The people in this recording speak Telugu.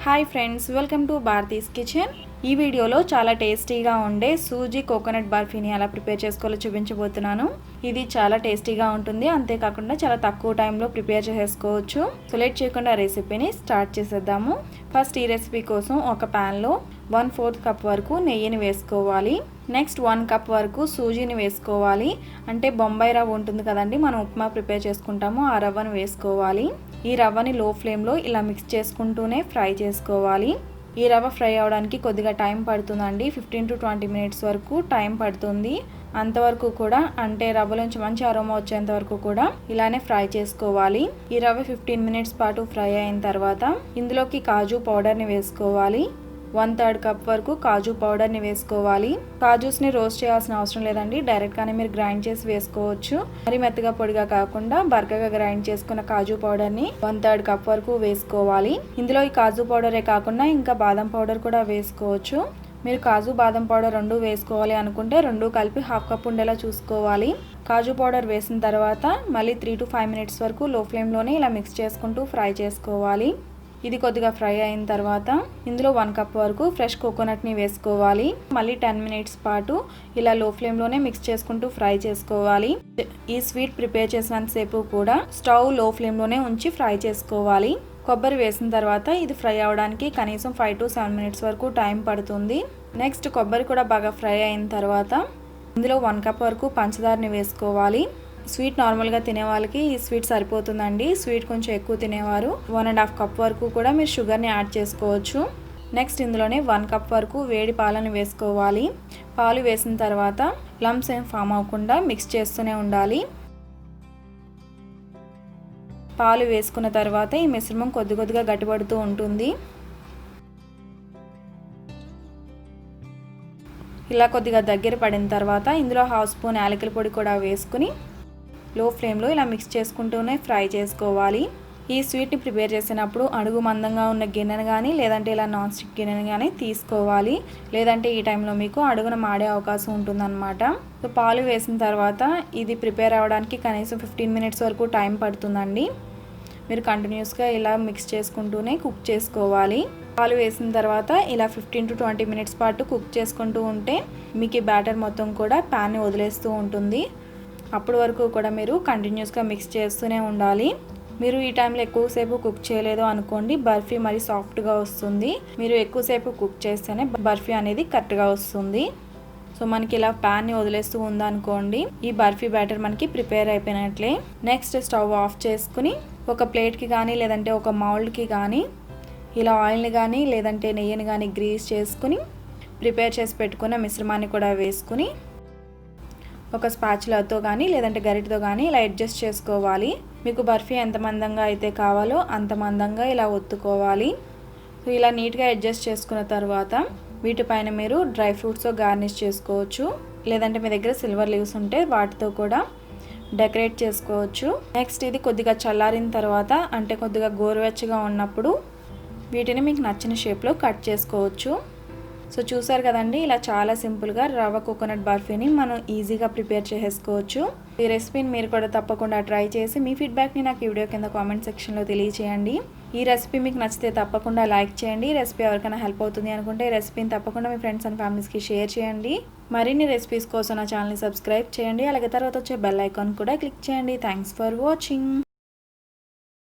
Hi friends, welcome to Bharati's kitchen. ఈ వీడియోలో చాలా టేస్టీగా ఉండే సూజీ కోకోనట్ బర్ఫీని ఎలా ప్రిపేర్ చేసుకోవాలో చూపించబోతున్నాను. ఇది చాలా టేస్టీగా ఉంటుంది, అంతేకాకుండా చాలా తక్కువ టైంలో ప్రిపేర్ చేసుకోవచ్చు. సో లేట్ చేయకుండా రెసిపీని స్టార్ట్ చేసేద్దాము. ఫస్ట్ ఈ రెసిపీ కోసం ఒక ప్యాన్లో 1/4 కప్ వరకు నెయ్యిని వేసుకోవాలి. నెక్స్ట్ 1 కప్ వరకు సూజీని వేసుకోవాలి. అంటే బొంబాయి రవ్వ ఉంటుంది కదండి, మనం ఉప్మా ప్రిపేర్ చేసుకుంటాము, ఆ రవ్వను వేసుకోవాలి. ఈ రవ్వని లో ఫ్లేమ్లో ఇలా మిక్స్ చేసుకుంటూనే ఫ్రై చేసుకోవాలి. ఈ రవ్వ ఫ్రై అవ్వడానికి కొద్దిగా టైం పడుతుందండి, 15 to 20 మినిట్స్ వరకు టైం పడుతుంది. అంతవరకు కూడా అంటే రవ్వ నుంచి మంచి అరోమా వచ్చేంత వరకు కూడా ఇలానే ఫ్రై చేసుకోవాలి. ఈ రవ్వ 15 మినిట్స్ పాటు ఫ్రై అయిన తర్వాత ఇందులోకి కాజు పౌడర్ని వేసుకోవాలి. 1/3 కప్ వరకు కాజు పౌడర్ని వేసుకోవాలి. కాజూస్ని రోస్ట్ చేయాల్సిన అవసరం లేదండి, డైరెక్ట్గానే మీరు గ్రైండ్ చేసి వేసుకోవచ్చు. మరి మెత్తగా పొడిగా కాకుండా బరకగా గ్రైండ్ చేసుకున్న కాజు పౌడర్ని 1/3 కప్ వరకు వేసుకోవాలి. ఇందులో ఈ కాజు పౌడరే కాకుండా ఇంకా బాదం పౌడర్ కూడా వేసుకోవచ్చు. మీరు కాజు బాదం పౌడర్ రెండు వేసుకోవాలి అనుకుంటే రెండు కలిపి 1/2 కప్ ఉండేలా చూసుకోవాలి. కాజు పౌడర్ వేసిన తర్వాత మళ్ళీ 3 to 5 మినిట్స్ వరకు లో ఫ్లేమ్లోనే ఇలా మిక్స్ చేసుకుంటూ ఫ్రై చేసుకోవాలి. ఇది కొద్దిగా ఫ్రై అయిన తర్వాత ఇందులో 1 కప్ వరకు ఫ్రెష్ కోకోనట్ని వేసుకోవాలి. మళ్ళీ 10 మినిట్స్ పాటు ఇలా లో ఫ్లేమ్లోనే మిక్స్ చేసుకుంటూ ఫ్రై చేసుకోవాలి. ఈ స్వీట్ ప్రిపేర్ చేసినంతసేపు కూడా స్టవ్ లో ఫ్లేమ్లోనే ఉంచి ఫ్రై చేసుకోవాలి. కొబ్బరి వేసిన తర్వాత ఇది ఫ్రై అవ్వడానికి కనీసం 5 to 7 మినిట్స్ వరకు టైం పడుతుంది. నెక్స్ట్ కొబ్బరి కూడా బాగా ఫ్రై అయిన తర్వాత ఇందులో 1 కప్ వరకు పంచదారని వేసుకోవాలి. స్వీట్ నార్మల్గా తినే వాళ్ళకి ఈ స్వీట్ సరిపోతుందండి. స్వీట్ కొంచెం ఎక్కువ తినేవారు 1.5 కప్ వరకు కూడా మీరు షుగర్ని యాడ్ చేసుకోవచ్చు. నెక్స్ట్ ఇందులోనే 1 కప్ వరకు వేడి పాలను వేసుకోవాలి. పాలు వేసిన తర్వాత లమ్స్ ఏం ఫామ్ అవ్వకుండా మిక్స్ చేస్తూనే ఉండాలి. పాలు వేసుకున్న తర్వాత ఈ మిశ్రమం కొద్దిగా గట్టిపడుతూ ఉంటుంది. ఇలా కొద్దిగా దగ్గర పడిన తర్వాత ఇందులో 1/2 స్పూన్ యాలకుల పొడి కూడా వేసుకుని లో ఫ్లేమ్లో ఇలా మిక్స్ చేసుకుంటూనే ఫ్రై చేసుకోవాలి. ఈ స్వీట్ని ప్రిపేర్ చేసినప్పుడు అడుగు మందంగా ఉన్న గిన్నెను కానీ లేదంటే ఇలా నాన్ స్టిక్ గిన్నెను కానీ తీసుకోవాలి, లేదంటే ఈ టైంలో మీకు అడుగున మాడే అవకాశం ఉంటుందన్నమాట. సో పాలు వేసిన తర్వాత ఇది ప్రిపేర్ అవ్వడానికి కనీసం 15 మినిట్స్ వరకు టైం పడుతుందండి. మీరు కంటిన్యూస్గా ఇలా మిక్స్ చేసుకుంటూనే కుక్ చేసుకోవాలి. పాలు వేసిన తర్వాత ఇలా 15 to 20 మినిట్స్ పాటు కుక్ చేసుకుంటూ ఉంటే మీకు ఈ బ్యాటర్ మొత్తం కూడా ప్యాన్ని వదిలేస్తూ ఉంటుంది. అప్పటి వరకు కూడా మీరు కంటిన్యూస్గా మిక్స్ చేస్తూనే ఉండాలి. మీరు ఈ టైంలో ఎక్కువసేపు కుక్ చేయలేదు అనుకోండి, బర్ఫీ మరి సాఫ్ట్గా వస్తుంది. మీరు ఎక్కువసేపు కుక్ చేస్తేనే బర్ఫీ అనేది కరెక్ట్గా వస్తుంది. సో మనకి ఇలా ప్యాన్ని వదిలేస్తూ ఉందనుకోండి, ఈ బర్ఫీ బ్యాటర్ మనకి ప్రిపేర్ అయిపోయినట్లే. నెక్స్ట్ స్టవ్ ఆఫ్ చేసుకుని ఒక ప్లేట్కి కానీ లేదంటే ఒక మౌల్డ్కి కానీ ఇలా ఆయిల్ని కానీ లేదంటే నెయ్యిని కానీ గ్రీస్ చేసుకుని ప్రిపేర్ చేసి పెట్టుకున్న మిశ్రమాన్ని కూడా వేసుకుని ఒక స్పాచులాతో కానీ లేదంటే గరిటతో కానీ ఇలా అడ్జస్ట్ చేసుకోవాలి. మీకు బర్ఫీ ఎంత మందంగా అయితే కావాలో అంత మందంగా ఇలా ఒత్తుకోవాలి. సో ఇలా నీట్గా అడ్జస్ట్ చేసుకున్న తర్వాత వీటిపైన మీరు డ్రై ఫ్రూట్స్తో గార్నిష్ చేసుకోవచ్చు, లేదంటే మీ దగ్గర సిల్వర్ లీవ్స్ ఉంటే వాటితో కూడా డెకరేట్ చేసుకోవచ్చు. నెక్స్ట్ ఇది కొద్దిగా చల్లారిన తర్వాత అంటే కొద్దిగా గోరువెచ్చగా ఉన్నప్పుడు వీటిని మీకు నచ్చిన షేప్లో కట్ చేసుకోవచ్చు. సో చూసారు కదండి, ఇలా చాలా సింపుల్గా రవ్వ కోకోనట్ బర్ఫీని మనం ఈజీగా ప్రిపేర్ చేసుకోవచ్చు. ఈ రెసిపీని మీరు కూడా తప్పకుండా ట్రై చేసి మీ ఫీడ్బ్యాక్ని నాకు ఈ వీడియో కింద కామెంట్ సెక్షన్లో తెలియచేయండి. ఈ రెసిపీ మీకు నచ్చితే తప్పకుండా లైక్ చేయండి. రెసిపీ ఎవరికైనా హెల్ప్ అవుతుంది అనుకుంటే ఈ రెసిపీని తప్పకుండా మీ ఫ్రెండ్స్ అండ్ ఫ్యామిలీస్కి షేర్ చేయండి. మరిన్ని రెసిపీస్ కోసం నా ఛానల్ని సబ్స్క్రైబ్ చేయండి. అలాగే తర్వాత వచ్చే బెల్ ఐకాన్ కూడా క్లిక్ చేయండి. Thanks for watching.